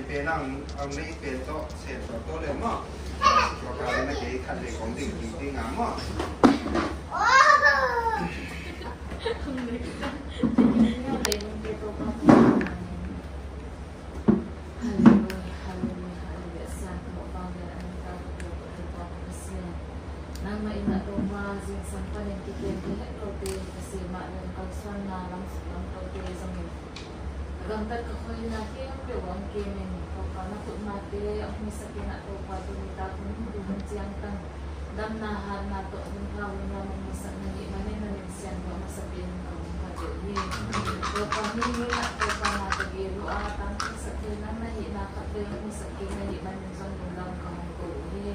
เป็นนั่งเอาในเป็นโต๊ะเสร็จโต๊ะเลยมั้งเราการในเกี่ยขัดเด็กของดิ่งดิ่งงามมั้งNama ina rumah zin sampai yang kita lihat roti kasih mak dan kalsan nalang sebelum roti zamin. Agang tak kau nak yang berwang kini, kau kana tu mati, aku misalnya nak tu padu minta pun bukan siangkan. Dan nahan nato kau nak misalnya ni mana nak siang kau misalnya kau padu ni. Kau kami ni nak kau kana tu gilu atang misalnya nama nak kau misalnya ni mana zon bulan kau ni.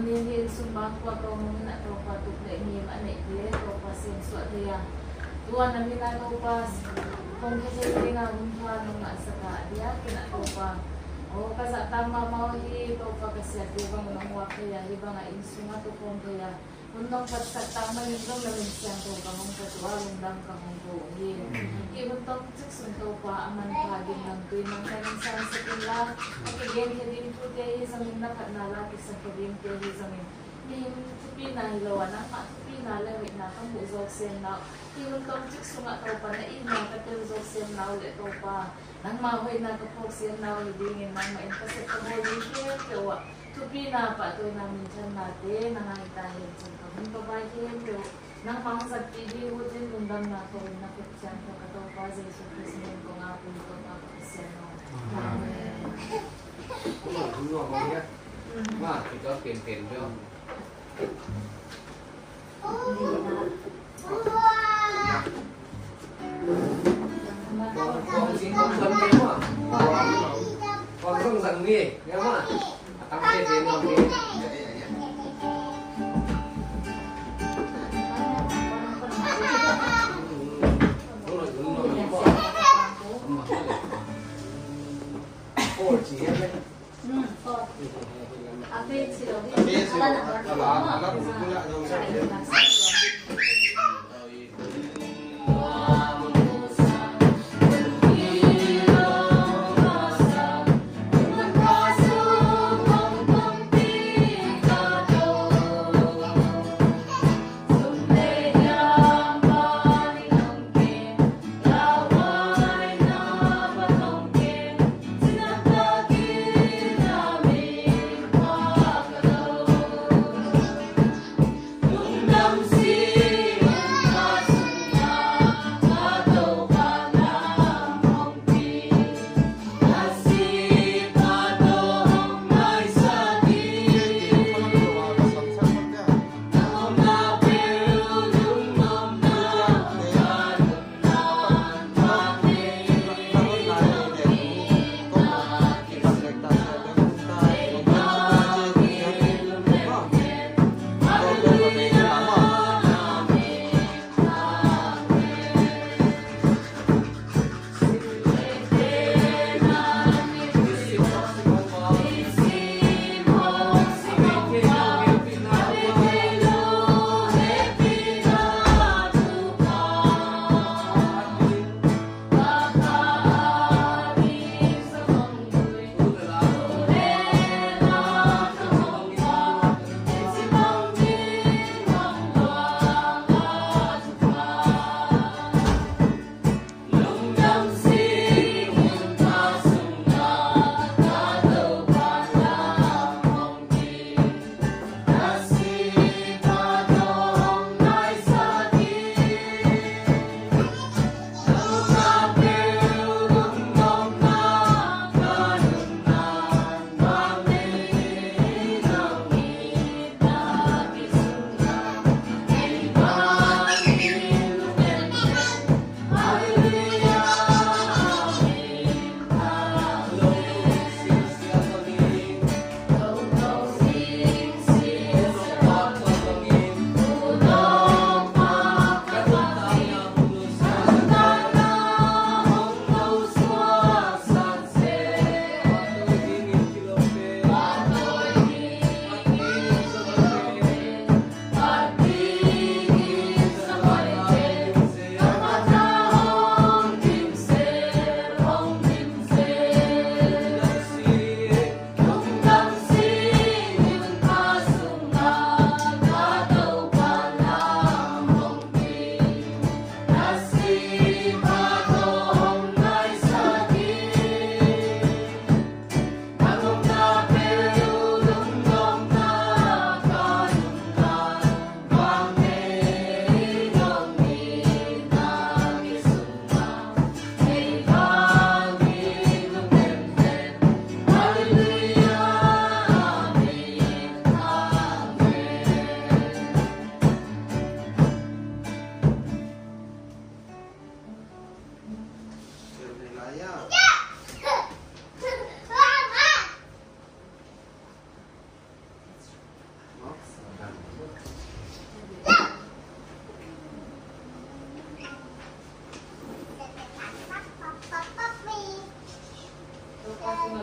Ini sumpah kuat kau nak tahu patu ni mana dia tahu pasien suat dia. Tuan kami nak tahu pas kongsi dengan umpan nak sekat dia kena tahu pas. Oh kasat tambah mau hi tahu pas kesiat dia bang orang wakil ya hi bang insuma tu kongsi ya. Untuk kasat tambah ni tu lebih siang tahu kamu ketua undang kamu tu hi. Hi untuk cek tahu pas aman pagi nanti mungkin insan sekilas. Tapi game jadi tu dia hi sambil nak nala kisah game dia hi sambil. Ni pina hilawan nak pina lewat nak kamu zog sen nak. Hi untuk cek sungai tahu pas na ina kata zog sen nak le tahu pas. Nang mahu ina kapok sen nak dingin nang main pasal kamu dia kewa. Tu pina apa tu nang mincan nate nang itahin kamu kebahagiaan tu. Nang pangsat TV hujan undang nak kau nak kecian kau kata pas Yesus Kristus kau ngapun kau apa kesian kau. Amen. Dulu orang dia, mah kita pen tu. Kau singkong sampai mah. Kau singkong sampai, ya mah. Tapi dia ni orang dia. Oh, dia ni. Apa sih dia? Alam pula Dum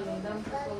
lindam ka ko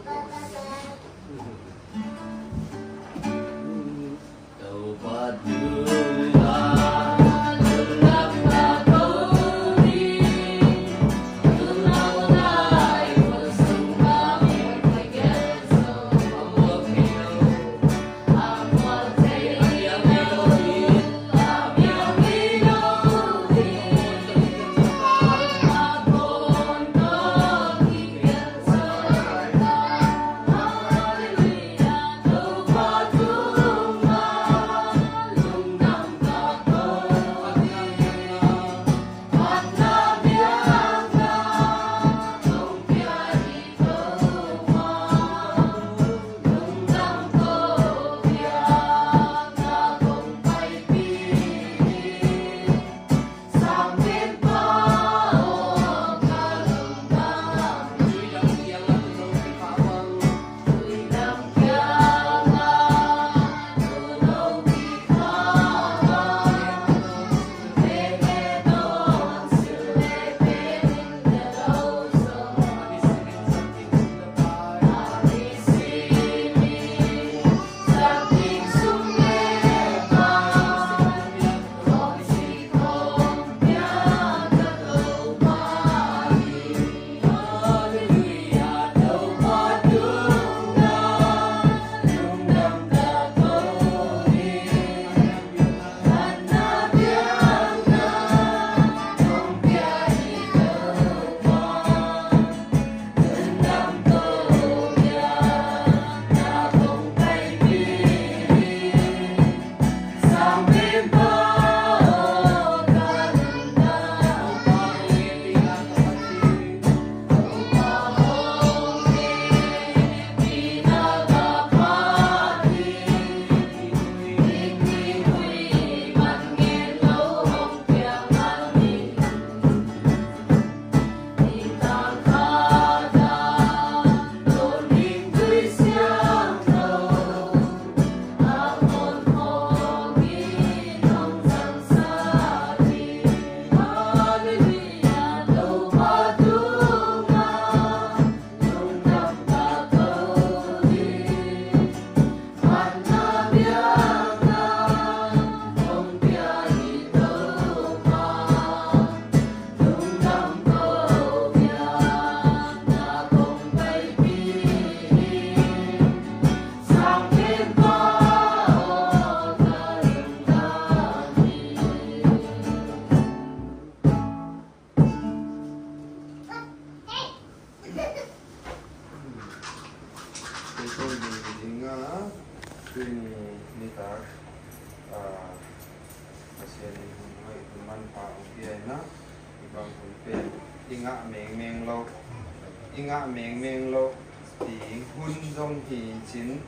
inga meng lo ti hun jong hi chin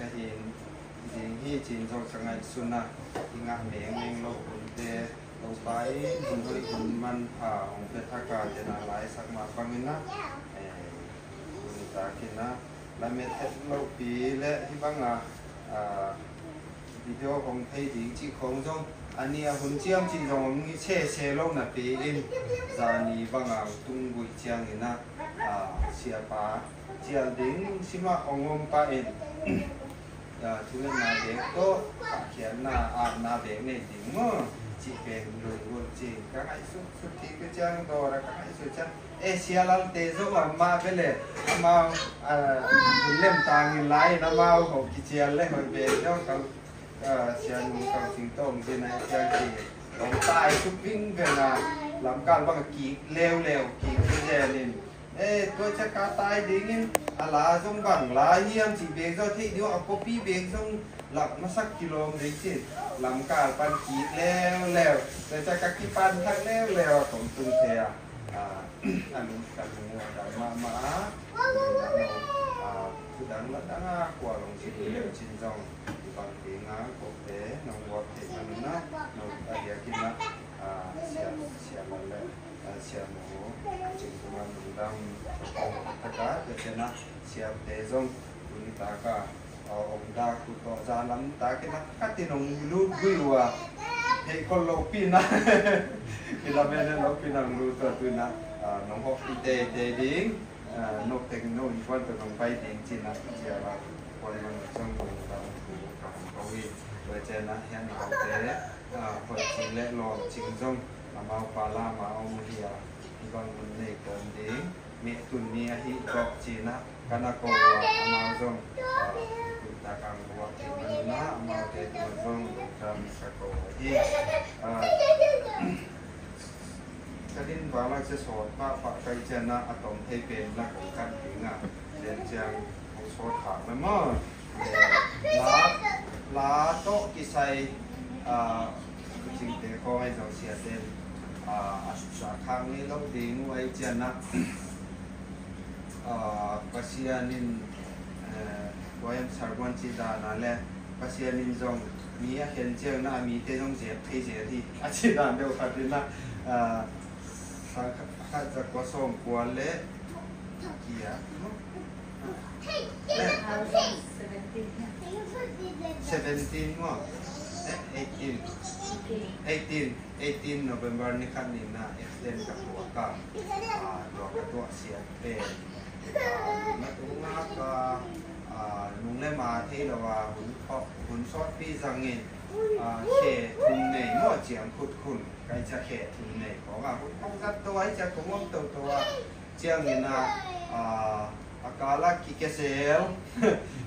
la hin ding hi chin jong sangai suna inga meng lo hun te lo pai hun hoi hun man ong pe thaka te na lai sak ma pangina hun ta kina la me thet lo pi le hi banga video hong thei ding chi khong jong ania hun chiam chi jong ni che lo na pi in zani banga tung bui chiang ina sia pa chia ding sima ongom pa in tu na de to khian na de ne ding mo chi pen lu lu chi ka ai su thi ke chang do ra ka ai su chang sia lal te zo ma bele ma lem tang lai na ma ho ki chia le ho be do ka sia nu ka sing tong je na chang chi long tai su ping ve na lam kan bang ki leo ki ke je nin tôi chắc cá tai đến in lá giống bằng lá hiếm chỉ biết do thị điệu ở copy biết giống lọc nó sắc kilo đấy chứ làm cả pan ký leo tôi chắc các cái pan thằng leo tổng tung thế anh cần mà cứ đáng qua lòng chỉ leo trên dòng thì bằng tiếng quốc tế nông quốc thể mình nó nông ở địa kia nó xe mà xe mổ chính của mình đang tất cả để cho nó xe để giống chúng ta cả ông ta cũng có ra lắm ta cái nó cắt tiền ông lút vui à thì con lô pin á thì là bên lô pin ông lút rồi từ nó nông học y tế để đến นกเทคโนโลยีวันตัวลงไปเองจีนะเจียว่าคนมันช่างดูตามดูกับเขาวิโดยเจนะเห็นเอาแต่เปิดจริงและลองจริงจงมาปาลามาเอาเฮียที่ก่อนมันในเกินดีมีตุนมีฮิก็จีนะกันนะก็ว่ามาจงตุตากังว่าที่มันนะมาเตะมันจงทำสักก็ที่กระดิ่งว่าเราจะสอนว่าฝ่ายใจเจนะอะตอมให้เป็นหลักของการถึงเรียนจังของสอนถามมันมั่ลาโตกิไซจริงแต่ก็ให้เราเสียเต็มสาขานี้เราดิ้งไว้เจนะปัสยานินวายัมสารวันจิดานั่นแหละปัสยานินจงมีเห็นเจ้าหน้ามีเตจงเสียเทเสียที่อาจิดาเดียวกันนะถ้าจะกว่าส่งกว่าเละเกียร์17มั้ง18 November นี่คันนี้นะ extend กับตัวก็ตัวเสียเป็นนักงานก็นุ่งเล่มาที่เราว่าหุ่นซอดพี่สังเกตเขตทุนในมั่วเจียงขุดขุนใครจะเขตทุนในของหุ่นต้องกัดตัวให้จะคงตัวเจียงนี่นะอากาศกิเกเซล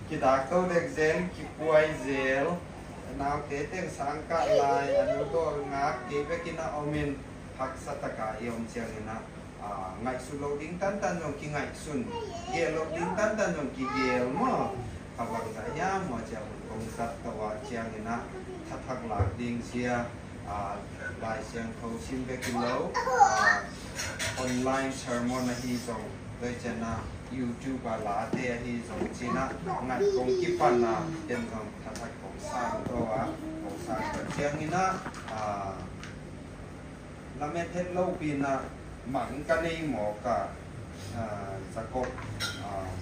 กิดักตัวเด็กเซลกิป่วยเซลนาวเตเต็งสังกัดลายอนุตัวงักเก็บไว้กินเอามินหักสัตกายอมเจียงนี่นะไงสุโลดิ้งตันยองกิไงสุนเกลโลดิ้งตันยองกิเกลมั้งขบังใจยามว่าจะองค์สัตตัวเจียงนี่นะทักหลักดิ้งเสียลายเสียงเขาชิมไปกินแล้วออนไลน์เซอร์มอนฮีจงโดยจะนะ YouTube ลาเตฮีจงจีนะงัดกงกิปันนะเป็นจงทักของสร้างตัวของสร้างเจียงนี่นะละเมเทศโลปีนะหมันกันในหมอกะสะกด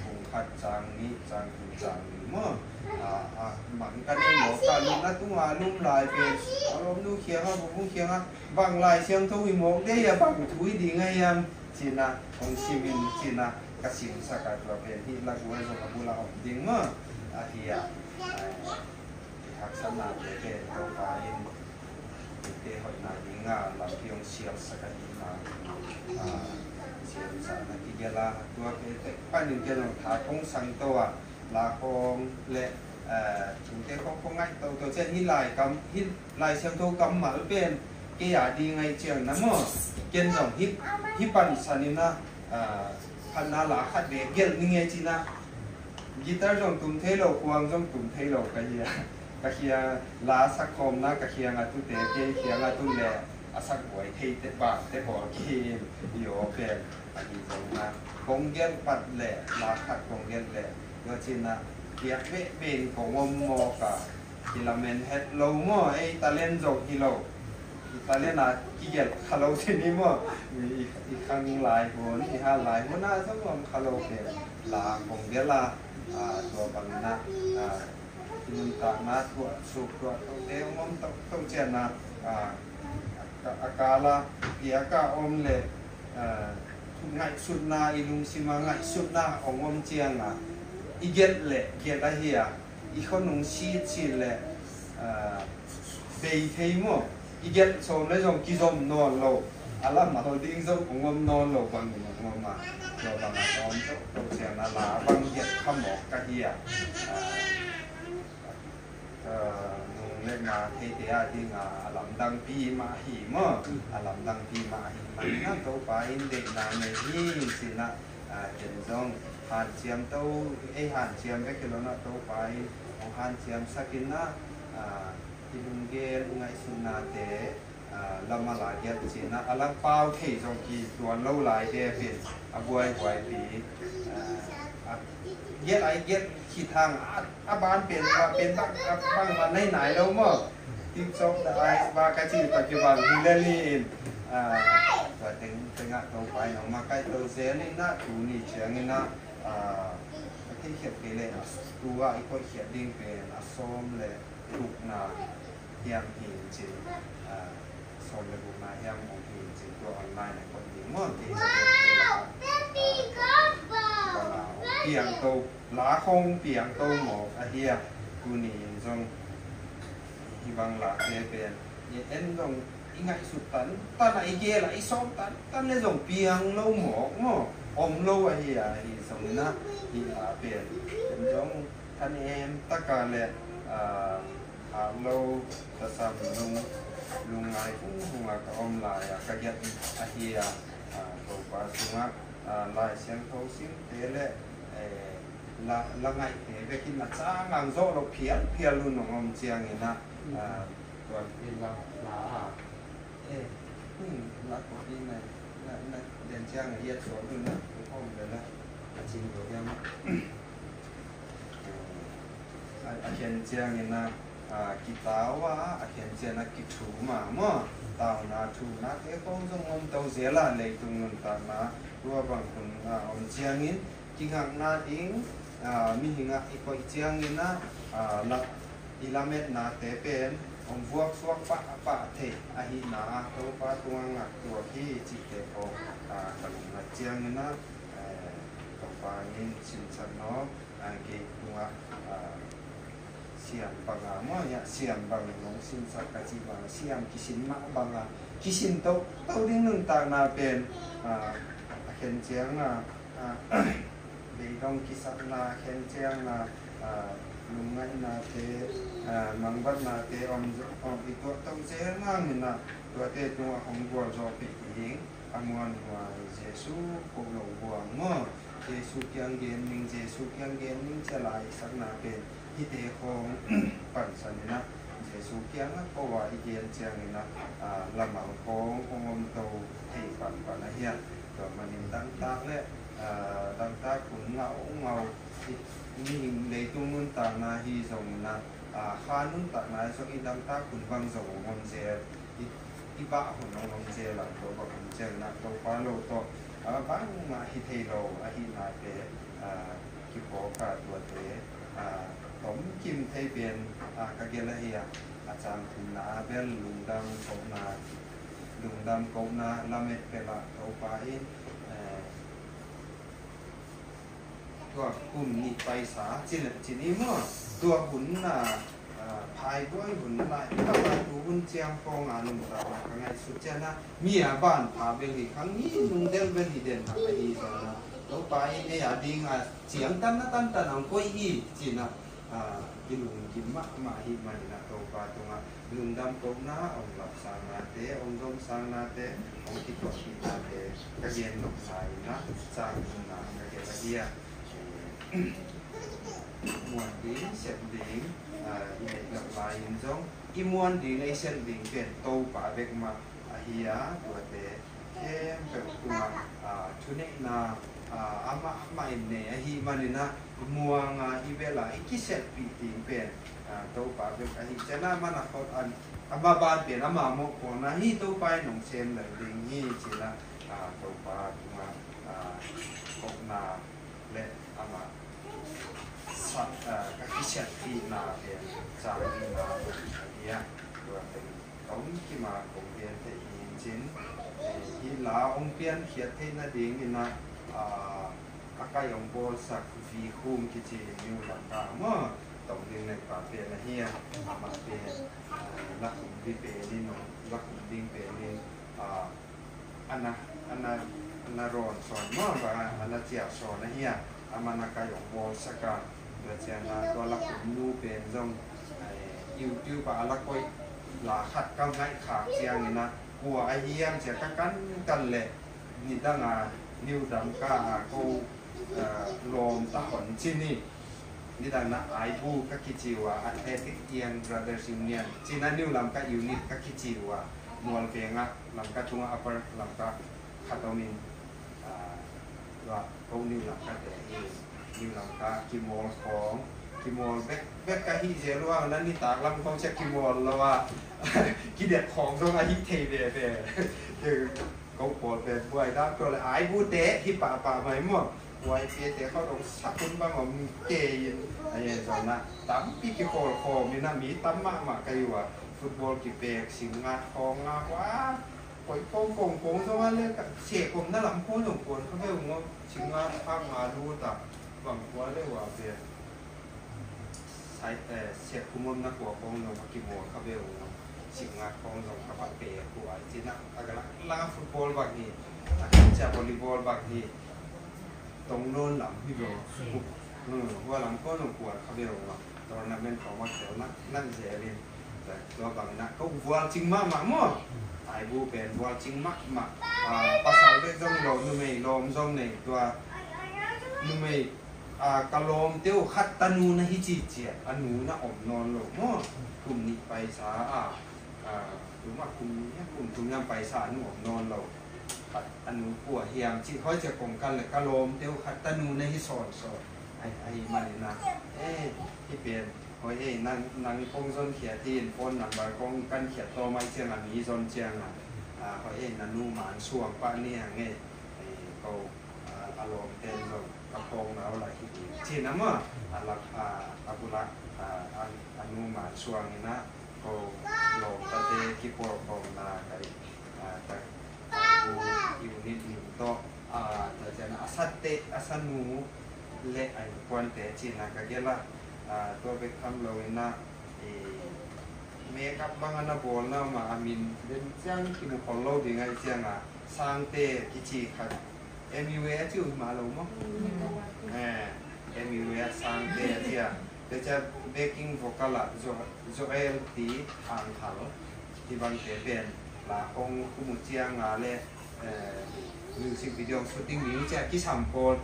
คงขัดจางนี้จางถูจางนี้มั้งหมันกันในหมอกะลุงนะตุ้งลุ่มลายเป็นอารมณ์ดูเขียงบุ้งเขียงบางลายเชียงทุยหมอกได้ยาบางถุยดีไงยังจีนะของชีวินจีนะกระสิงสกัดตัวเป็นที่ลักไว้สำหรับบุรุษดิ้งมั้งเฮียทักษณะเด็กตัวไปเด็กหอยนาดิ้งลำเพียงเชียวสกัดดิ้งเชียวสารกิเกลาตัวเป็นป้าหนึ่งเกลงถาคงสังตัวลาคงเละถึงเจ้าคงง่ายตัวเช่นฮิลายกำฮิลายเชียงโตกำหมาเป็นเกียดีไงเชียงน้ำมั้งเกณฑ์จงฮิปันสันินะพันนาลาขัดเบเกลนี่ไงจีน่ะกีตาร์จงตุ้มเทโลควงจงตุ้มเทโลกะเฮียลาสักคมนะกะเฮียงาตุเตเกเฮียงาตุเลสักหวยเทเตบะเตบอเกมโยเป็นอันนี้จงนะกงเกลปัดแหละลาขัดกงเกลแหละก็จีน่ะเกียเวเป็นของวมโมกะกิลาเมนเฮดโลโมไอตาเลนจงฮิโลอิตาเลียนกิเกลคาโลที่นี่มั้งอีกครั้งหลายคนอีกหลายคนน่าจะว่าคาโลเป็นลาของเดล่าตัวบางนะที่มันตากมาตัวสุกตัวต้องเดี๋ยวมันต้องเจนะอากาละเกียกาอมเลยทุกไงสุดนาอิลุงสิมาไงสุดนาของอมเจียงอีเกลเลยเกลอะไรเฮียอีคนนุ่งชีเลยเบยเทยมั้งอีเกลโซนเลยจงกิจอมนอนโลอาลามาโฮดิ้งจงของอมนอนโลบางอย่างของอมมาเราบางตอนต้องเสียนาลาบางเกลขมอกกะเฮียนุ่งเล็กมาเทเตียดิ้งลำดังปีมาหิมลำดังปีมาหิมันนั่งโตไปเด็กนานในที่สินะเห็นจงหันเชียมโตหันเชียมไปกิโลนะโตไปของหันเชียมสักินนะที่ลุงเกลไงสุนาเตลำมาลาเกลจีนะอลังเป้าที่จงกีตัวเล่าลายเดเป็นบวยหวยปีเย็ดไอเย็ดขีดทางบ้านเป็นว่าเป็นบ้างมาไหนแล้วมั้งที่ชอบได้ว่ากระชีปัจจุบันที่เล่นนี่ก็ถึงตัวไปน้องมาใกล้ตัวเซนี่นะถูนี่เชียงนี่นะที่เขียนไปเลยตัวไอ้คนเขียนดิ้งเป็นส้มเลยลูกนาเฮียมหินจีส้มเลยลูกนาเฮียมของหินจีตัวออนไลน์ในคนดีมากที่จะเป็น ปียงโตหลาคงเปียงโตหมอกอะเฮียกูนี่ซงที่บางหลาเเป็นเอ็นซงอีไงสุดตันตาไหนเกล่ะอี2ตันเลยซงเปียงโลหมอกม้ออมโลอะเฮียอีซงนะอีหลาเป็นซงท่านเอ็มตะกาแลโลตะซัมลุงไงฟุ้งหัวกะอมลายกะยัดอะเฮียโตปาสุงะลายเสียงโทซิมเตเลละไงเตเวกินนะจ้างางโซเราเพียลุนของอมเจียงนี่นะตัวเป็นละละก็ดีนะเดินเจียงเฮียสวนนู่นนะพ่อเลยนะจริงอยู่ยังอาเขียนเจียงนี่นะกีตาว่าอาเขียนเจียงนะกิถูมามั่วตาวนาถูนะเอ้คงต้องอมเตาเสียละเลยตรงนั้นตานะว่าบางคนอมเจียงนี่กิงหักนาอิงมีหิงะอีกอีเจียงนี่นะละอีลาเม็ดนาเตเป็นองพวกสวกปะเทอหินาตัวปะตัวงักตัวที่จิตเตโอกลุ่มเจียงนี่นะตัวปางินชินสันเนาะเกตัวเสียมบางมอเนี่ยเสียมบางน้องชินสักกะจิบางเสียมกิสินมาบางกิสินโตดิ้งนึงต่างนาเป็นเข็นเจียงดีต้องกิสักนาเข็นเจียงนาลุงไงนาเตมังบัดนาเตอมอีตัวต้องเจียงนั่งนี่นะตัวเตตัวของบัวจอปิดหิงอมวนหัวเจสุโกโลบัวงอเจสุเกียงเกนมิงเจสุเกียงเกนมิงจะลายสักนาเป็นที่เตของปั่นสันนะเจสุเกียงก็ว่าอีเกียนเจียงนี่นะละหมังขององอมโตให้ปั่นนะเฮียตัวมันตั้งตาและตั้งตาขุนเงานี่เลยตรงนู้นต่างนาฮีส่งนะข้านู้นต่างนาส่งอีตั้งตาขุนบางส่งองเจอีบ้าขุนองเจหลังตัวองเจนะตัวฟ้าโลตัวบางมาฮิเทโลฮินาเตกิโปกาตัวเตผมกิมเทเปียนกะเกลเฮียอาจารย์ขุนนาเบลลุงดำกบนาลาเมตเปละตัวไปตัวกลุ่มนี้ไปสาจินี้เมื่อตัวหุ่นภายด้วยหุ่นลายถ้ามาดูหุ่นเจียงฟองลุงตาว่าไงสุดเจนะมีบ้านพาเบลีครั้งนี้ลุงเดลเบลีเด่นหาไปอีกนะตัวไปเนี่ยดีงาเสียงตันอังก้อยอีจีนะกินลุงกินมาฮิมันนะตัวไปตรงลุงดำกบนะองหลับสางนาเตองดมสางนาเตองที่กดที่นาเตกระเย็นหลบสายนะสางลุงนากระเย็นละเอียมวนดิงเสพดิงอีเด็กหลับลายยิ่งจ้องอีมวนดิงไอเส้นดิงเป็นโตป่าเบกมาเฮียตัวเตเข้มเป็นตัวชุเนนาอามาอินเนฮีมันนะมัวงาฮีเวลาอีกิเสพปีดิงเป็นโตป่าเบกฮีเจน่ามันนักเขาอามาบานเป็นอามาโมกคนนะฮีโตไปหนุ่มเซนเลยดิงฮีเจน่าโตป่าตัวกบนาและอามาสัตกกิเชตที่นาเป็นจางที่นาเดียตัวเป็นต้องที่มาของเพียนที่หินจินที่ลาองเพียนเขียนที่นาดิ่งนี่นะอากาศองโบสักวีคุมกิจิมิวหลังกาเมื่อตรงนี้ในป่าเป็นเฮียมาเป็นลักขุมดิเปนินลักขุมดิ่งเป็นนินอันน่ารอนสอนเมื่อว่าอันน่าเจียสอนนะเฮียอามันากายองโบสักการตัวเจ้านาตัวลักขุมนูเป็นจงยูป่าลักก้อยหลาขัดก้าวง่ายขาเจียงนี่นะหัวไอเฮียงเสียกันเลยนี่ตั้งนิวดำก้ากูลมตะหอนที่นี่นี่ตั้งนะไอบูก็คิดจิวอัตเลติกเอียนบราเดอร์ซิเนียนที่นั่นนิวลำก็ยูนิตก็คิดจิวมัวเพียงลำก็tunga upper ลำก็คาโตมินว่าเขานิวลำก็แต่นิวลำก็กิโมลของกิโมลเบกกะฮิเจลว่านั้นนี่ตากลำเขาเช็คกิโมลแล้วว่ากิเด็ดของตรงอาฮิเทเดคือเขาปวดเป็นป่วยได้ตัวเลยไอ้บูเตะที่ป่าไหมมั่วป่วยเตะเขาต้องสักคนบางว่ามีเกยินอะไรอย่างนั้นนะตั้มปีกิโคมีน้ามีตั้มมากกันอยู่ว่าฟุตบอลกี่เปกสิงงาของงาว่าป่วยโป่งสมัยเล่นกับเสียผมนั่นหลังพูดของคนเขาไม่รู้ว่าสิงงาภาคมาดูแต่ป บังว่าเลยว่าเปียใช้เสียคุมนักหัวของน้องกิโมเขาเบลสิ่งงานของน้องกับเปียหัวจีน่ะอะไรล่าฟุตบอลบางทีจะวอลเลย์บอลบางทีตรงโน้นหลังพี่เบลว่าหลังก็น้องหัวเขาเบลว่าตอนนั้นเป็นของว่าเดี๋ยวนั่งเสียเรียนแต่ตัวบางนักก็วัวจริงมากมั้งไอ้บูเป็นวัวจริงมากภาษาเรื่องเราหนุ่มลมจงในตัวหนุ่มกะลมเตียวขัดตนูนะฮิจิเจียอนูนะอมนอนลงมั้งกลุ่มนี้ไปสาหรือว่ากลุ่มนี้กลุ่มนี้ไปสาหนูอมนอนเราขัดอนูปัวเฮียมที่เขาจะกงกันเลยกะลมเตียวขัดตนูนะฮิสอนไอ้มันนะที่เปลี่ยนเฮ้ยนั่งกงจนเขียทีนคนหนังบางกงกันเขียตัวไม่เชียงอันนี้จนเชียงเฮ้ยนันนูหมานช่วงป้าเนี่ยไงเขาอารมณ์เต็มลงกระโปรงแล้วอะไรที่นั่นมั้งอาบุระอนุหมานช่วงนี้นะเขาลงตะเตกิโปกองนาไก่แต่อยู่นิดหนึ่งโตแต่จะอาสัตเตอาสันนูเละไอ้ควันแต่จีน่ะก็เกี่ยละตัวไปทำเราเองนะเมคับบางอันบอลนะมาอามินเดินเสียงที่มุขเราดีไงเสียงสร้างเตะกิจิขัดMUA ชื่อมาแล้วมั้งMUA สร้างเตะเสียเดี๋ยวจะ backing vocal ละJoelตีทางเขาที่บางเตะเป็นละองคุมุเจียงอะไรmusic video shooting นี้จะกี่สัมโพล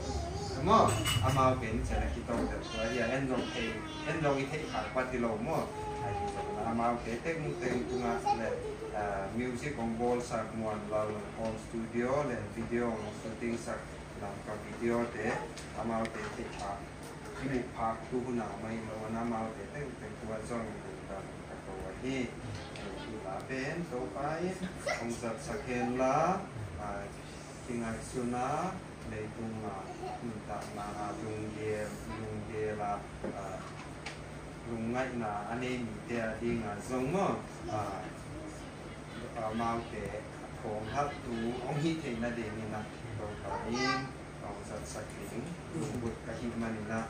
มั้งอามาเป็นจะนักกีฬาแต่ตัวอย่างเอ็นลงเองเอ็นลงอีเทขาดกว่าที่เรามั้งอามาเป็นเทคนิคตัวนั้นเลยmusic ของบอลสักมวนเราโฮมสตูดิโอเลยวิดีโอชูตติ้งสักหลังกับวิดีโอเตะอามาเป็นเทขาดที่มุกพักตัวหนาไม่เราอามาเป็นตัวจงกับตัวที่ที่ลาเป็นตัวไปของสักเห็นละที่งานสุนัขในตรงต่างนาตรงเดียละลุงไงนะอันนี้มีเดียดีงานส่งมั้งมาเตะของทับตูองฮิตเองนะเดนี่นะตรงนี้ของสักถึงลุงบุตรกับฮิมันนะ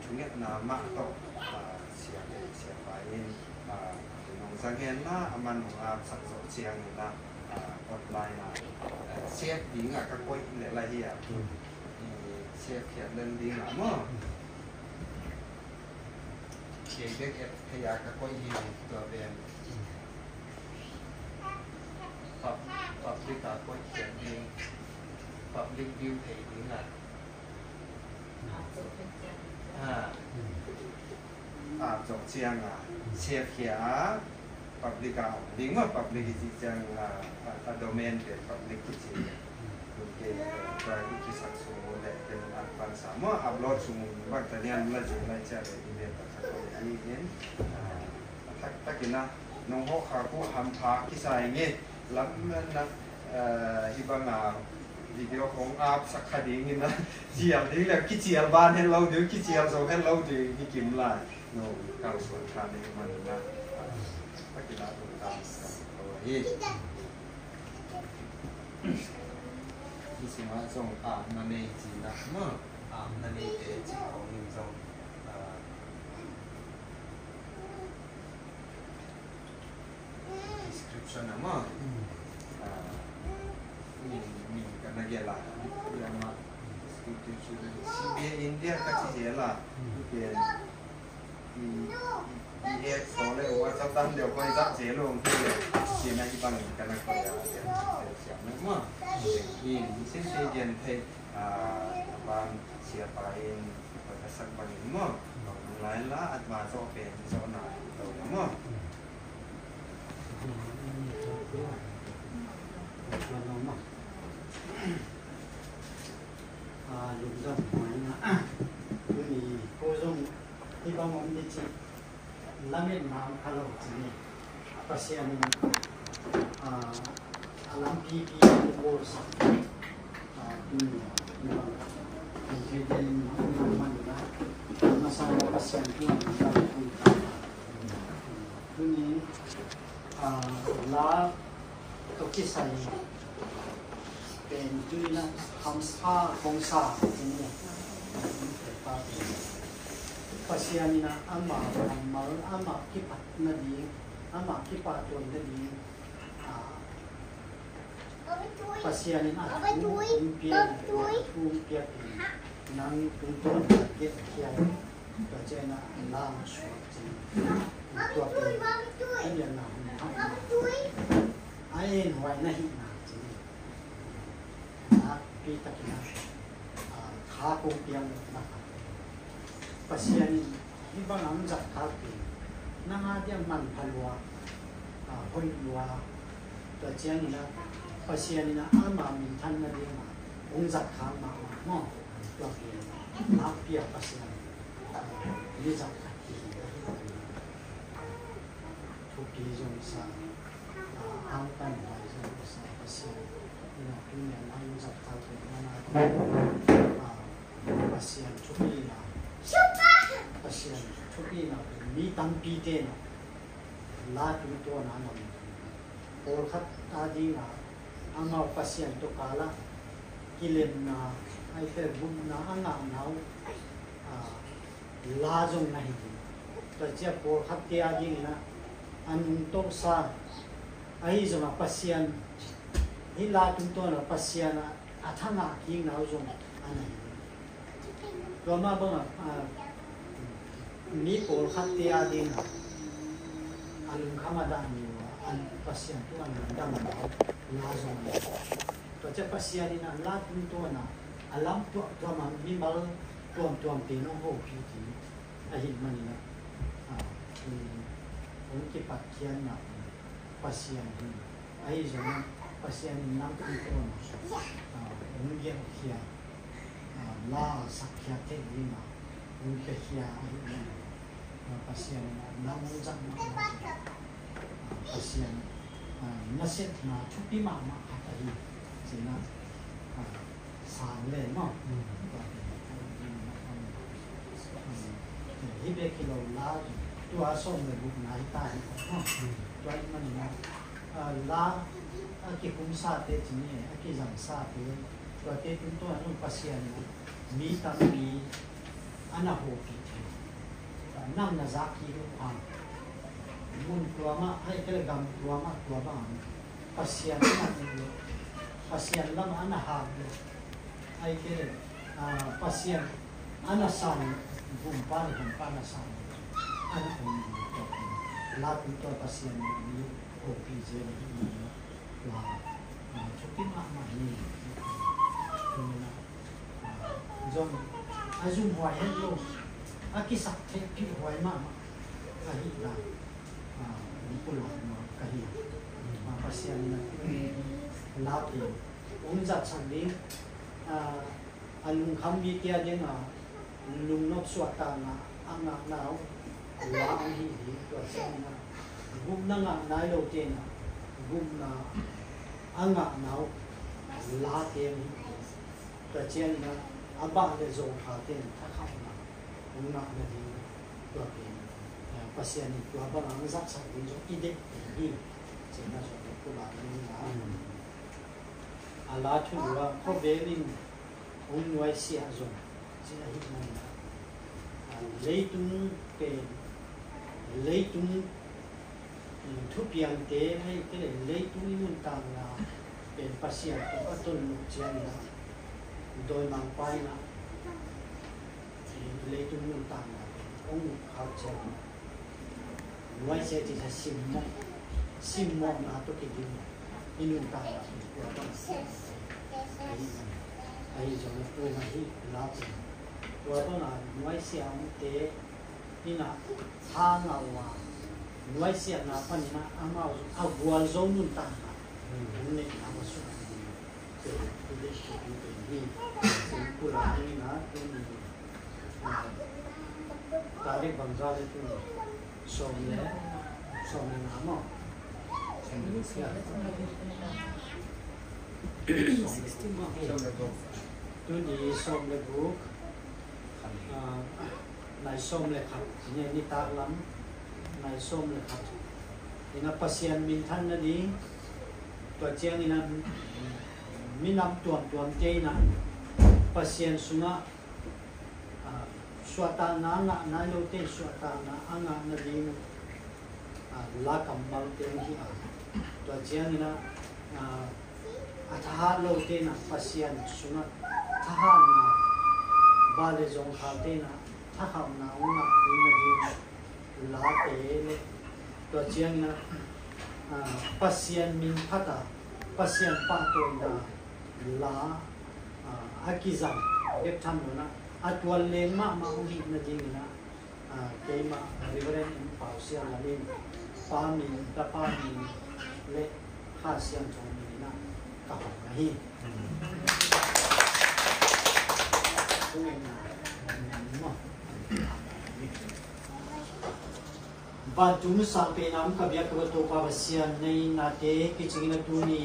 ช่วงนี้น้ำมากต่อเสียไปน้องสังเกตนะมันของสักสองเสียงนะออนไลน์นะเชฟดีงก็ค่อยอะไรเหี้ยเชฟเขียนเรื่องดีงมั้งเขียนเด็กขยะก็ค่อยดีตัวเป็นปรับลิกาค่อยเขียนดีปรับลิกวิวเพจดีงจบเชียงเชฟเขียปรับลิกาดีมั้งปรับลิกจิจังโดเมนเป็นปรับลิกจิโอเคไปที่สักสูงเลยเป็นอันปันสามว่าอัพโหลดสูงบางแต่เนี่ยมันจะไม่ใช่เลยที่เนี่ยแต่สักคนนี้เห็นถ้ากินนะน้องฮอกขาคู่ทำพักที่ใส่เงี้ยล้ำนั่นนะที่บางวิดีโอของอาบสักคดีงี้นะเจียบที่แล้วคิดเจียบบ้านให้เราเดี๋ยวคิดเจียบส่งให้เราดีที่กินละโน่ก้าวส่วนทางนี้มันนะถ้ากินละตรงตามตัวนี้ที่สิ่งว่าส่งนันเองจีนะเมื่อนันเองเอจีของนิมส่งdescription นะเมื่อมีกันนักเรียนละเรียนมา description CBA India ก็ที่เรียนละเรียนEX สอนเลยว่าจะตั้งเดี๋ยวค่อยจับเสียลงที่เลยที่นั่นที่บ้านกันนักเรียนเสียงนะเมื่อยิ่งเส้นเย็นเทบ้านเสียไปก็สักบางอย่างเมื่อหลายละอัดมาโซเป็นโซนาตัวเมื่อdùng dòng máy là vì cô dùng thì bao món đi chị làm việc nào khá lâu chỉ này và xe mình làm PP cô sắp mình thấy đến mình là sao mà xe mình làm cái này là tôi chỉ xàiเป็นจุดนั้นทำสภาพของสาที่นี่ pa pasianina ama mal ama kipat na di ama kipaton na di pasianin at umpia nang tuntun get kya ka chena lang shu tua anya na ai hoi na hi na na kita kina kha ko piang na pasianin ibang ang zat kha pi na nga dia man phalwa hoi lua ka chena pasianina ama min than na dia ma ong zat kha ma mo tua pi na pia pasian ni zat kha ki thu ki jong sa ang tan hai jong sa pasian ina punya ang zat kha ki na na pasian thu pi na pasian thu pi na mi tam pi te na la tu to na na or khat adi na ama pasian to kala kilem na ai fer bum na anga nau la jong na hi to che por khat te adi na an to sa ai jong pasian hi la tu to na pasian athanga ki nau jong anai Roma bang ni por khat te adi na an khamada ni an pasian tu an dam na la jong to che pasian ina la tu to na alam to ma mi mal tuam te no ho pi ti a hin mani na ong ki pat kian na pasian ni ai jong pasian nam tu to na ong ge kia la sakya te ni na ong ke kia ai pasian na nam jang na pasian na set na chupi ma ma ka hi sina sa le ma hi be kilo la tu a som le bu na ta ha tu ai man na la a ki kum sa te chi ni a ki jang sa te tu te tu to an pasian mi ta mi ana ho ki nam na za ki ru ha mun tua ma ai kele gam tua ma pasian na ni pasian lam ana ha ai kele pasian ana san bum pa na san ana on la tu to pasian ni o pi je ni la chupi ma ni na jom azum hoi hen lo akisak the pi hoi ma hi la ni pula ma kahi ma pasian na la pi ong zat sang ni alung kham bi tia de na lung nok suat ta na anga nau la ang hi hi to sang na gum na nga nai lo te na gum na anga nau la te ni ta chen na aba le zo kha te ta kha na ong na na di to pi pasian ni to ba ang zat sang ni zo ide ni chen na so ko la ni na ala thu wa ko be ling ong wai sia zo chen hi na leitung pe leitung thu piang te hai ke leitung mun ta na pen pasian to aton lu chen na doi mang pai na leitung mun ta na ong khao chen wai se ti sa sim mo na to ke din inun ta na ai jo na to na hi la tua to na nuai sia te ina ha na wa nuai sia na pa ni na ama a bual zo nun ta ne na ma su te de shi ni ku la ni na te ni ta ri bang za le tu so ne na mo tu ni som le book nai som le khat ni ni ta lam nai som le khat ina pasian min than na ni to chiang ina minam tuam te na pasian sunga suata na nga na lo te suata na anga na ding la kamal te hi a to jiang na atha lo te na pasian sunga tha na bale jong kha te na tha na unga na ding la te le to jiang na pasian min phata pasian pa to na la akizam ek tham na atwal le ma hi na ding na keima reverend in pausia la le pa min ta pa min le kha siam thong ni na ka ha na hi ba tum sa pe nam ka bya ka to pa sian nei na te ki ching na tu ni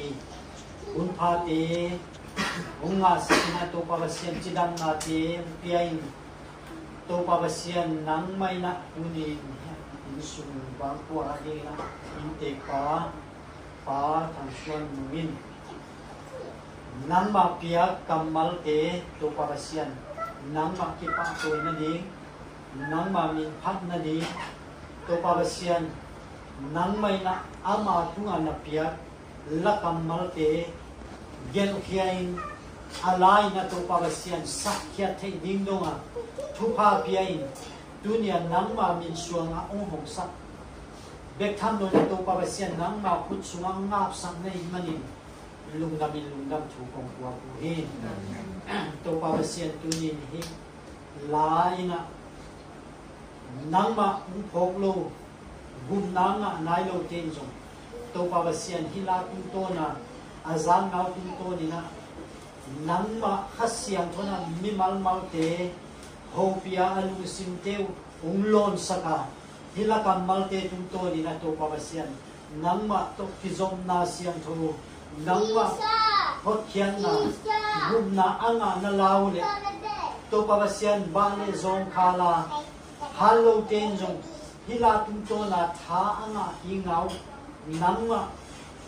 un pha te unga sina to pa sian chidam na te piain to pa sian nang mai na uni sum ba ko a de na in te pa thang suan min nang ma pia kamal te to pa sian nang ma ki pa to na ding nang ma min phat na ding to pa sian nang mai na ama tunga na pia la kamal te gen khiain alai na to pa sian sakya the ding donga thupa piain dunia nang ma min suanga ong hong sak bek tham no na to pa sian nang ma khut sunga ngap sak nei manin lungdam thu kong kwa ku he to pa sian tunin hi lai na nang ma ung phok lo gun nang nai lo ten jong to pa sian hi la tu to na azan ngau tu to ni na nang ma khasiam thona mi mal te ho pia alu sim teu ung lon saka hila kam mal te tu to ni na to pa sian nang ma to kizom na siam tho nang ma hot khian na gum na anga na lau le to pa sian ba le zong khala halo ten jong hila tu to na tha anga hi ngau nang ma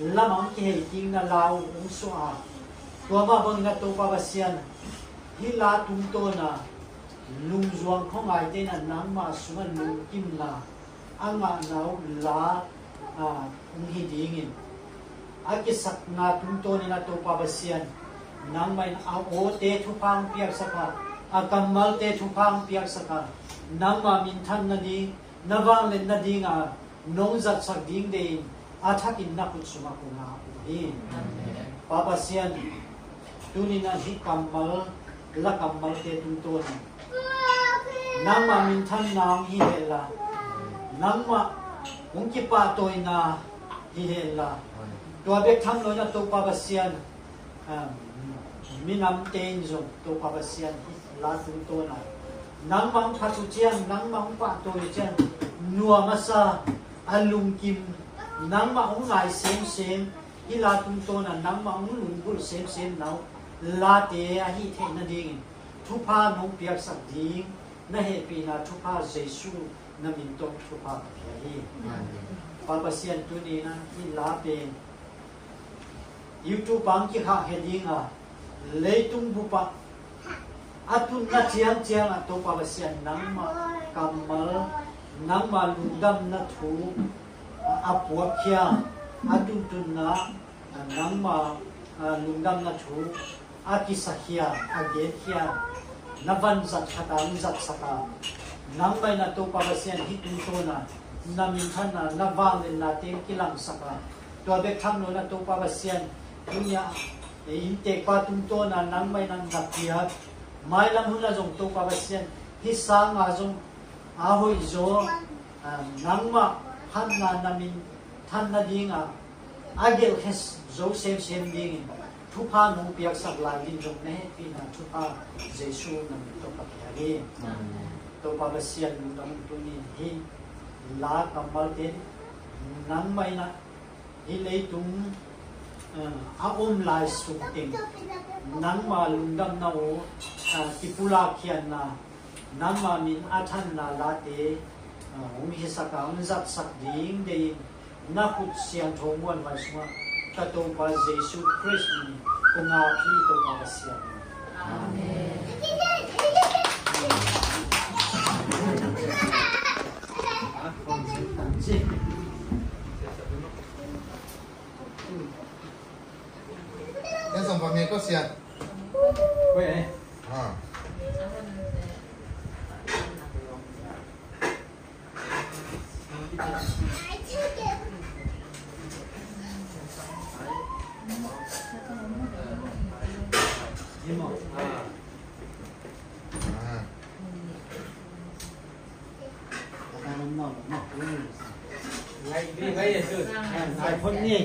lamang ke ting na lau ung so a to ma bang na to pa sian hila tu to na lung zuang khong ai te na nang ma sunga lung kim na anga nau la ung hi dingin akisak na tu to ni na to pa sian nang mai a o te thu pang piak saka akamal te thu pang piak saka nang ma min than na ni nawang len na dinga nong zat sak ding de athakin na kut suma ko na hi papa sian tuni na hi kamal la kamal te tu to ni nang ma min than nang hi hela nang ma ung ki pa toy na hi hela to bek tham lo na to papa sian minam ten jong to papa sian la tu to na nang ma ung pha tu chian nang ma ung pa toy chian nuwa ma sa alung kim nang ma ung ngai sem hi la tu to na nang ma ung lung bul sem nau la te a hi the na ding thu pha nong piak sak ding na he pi na thu pha jesu na min to thu pha hi papa sian tu ni na hi la pen youtube bang ki ha heading a leitung bu pa atun na chiang a to papa sian nang ma kamal nang ma lungdam na thu apua khia atun na nang ma lungdam na thu aki sakhia age khia navan zat khata zat saka nang mai na to pa sian hitun to na namin than na nawang len na te kilang saka to be tham no na to pa sian dunya in te pa tum to na nang mai nang napia mai lam hu na jong to pa sian hi sa nga jong a hoi zo nang ma han na namin than na dinga agel khes zo sem ding thu pha nong piak sak la din jong ne pi na thu pha jesu na to pa hi to pa sian dong tu ni hi la kamal ten nang mai na hi le tum a lai su ting nang ma lungdam na o tipula khian na nang ma min athan na la te hi saka zat sak ding de na khut sian thong wan wa sma ta to pa jesu christ ni ko nga phi to pa sian amen สิ Yan sa pamikos yan. Weh. Ha. Imo. Ah. Ha. Tanam no. Ngai đi ngai sư. นายคนนี้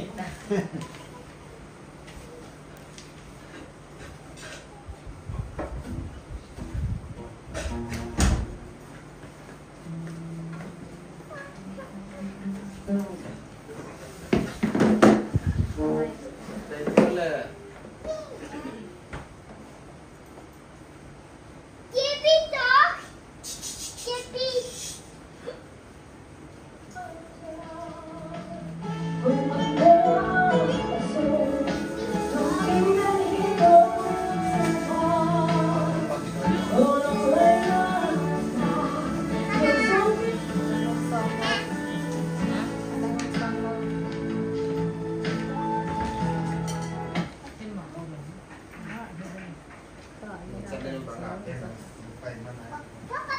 Đây là Sa dayo ba natin? Pay man na.